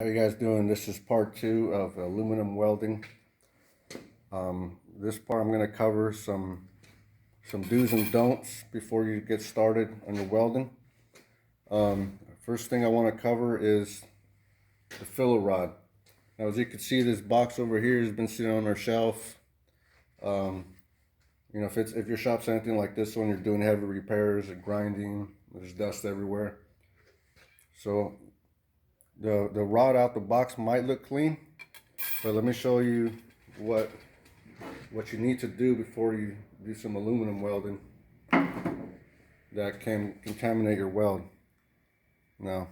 How you guys doing? This is part 2 of aluminum welding. This part I'm going to cover some do's and don'ts before you get started on your welding. First thing I want to cover is the filler rod. Now, as you can see, this box over here has been sitting on our shelf. You know, if your shop's anything like this one, you're doing heavy repairs or grinding, there's dust everywhere. So the rod out the box might look clean, but let me show you what you need to do before you do some aluminum welding that can contaminate your weld. Now,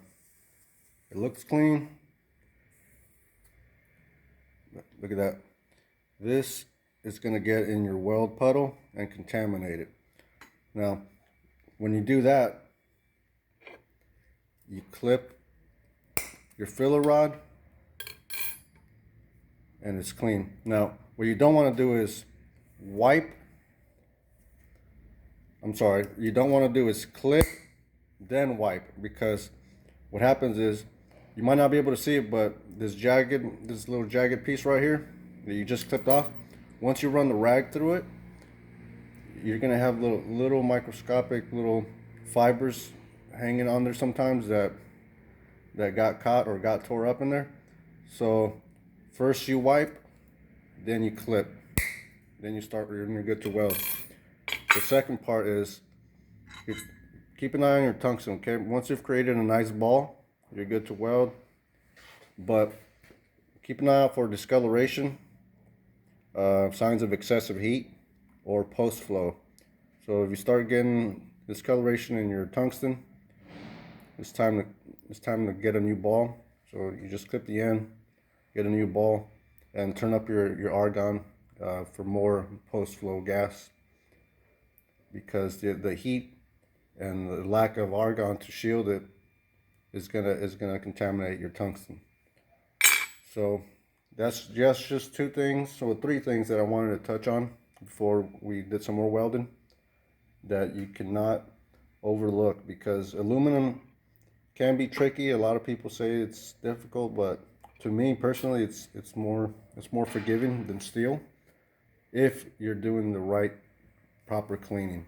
it looks clean. Look at that. This is going to get in your weld puddle and contaminate it. Now, when you do that, you clip your filler rod and it's clean. Now, what you don't want to do is you don't want to do is clip then wipe, because what happens is you might not be able to see it, but this little jagged piece right here that you just clipped off, once you run the rag through it, you're gonna have little microscopic little fibers hanging on there sometimes that got caught or got tore up in there. So first you wipe, then you clip, then you're good to weld. The second part is keep an eye on your tungsten. Okay, once you've created a nice ball, you're good to weld, but keep an eye out for discoloration, signs of excessive heat, or post flow. So if you start getting discoloration in your tungsten, it's time to get a new ball. So you just clip the end, get a new ball, and turn up your argon for more post flow gas, because the heat and the lack of argon to shield it is gonna contaminate your tungsten. So that's just two things, so three things that I wanted to touch on before we did some more welding that you cannot overlook, because aluminum can be tricky. A lot of people say it's difficult, but to me personally, it's more forgiving than steel if you're doing the right proper cleaning.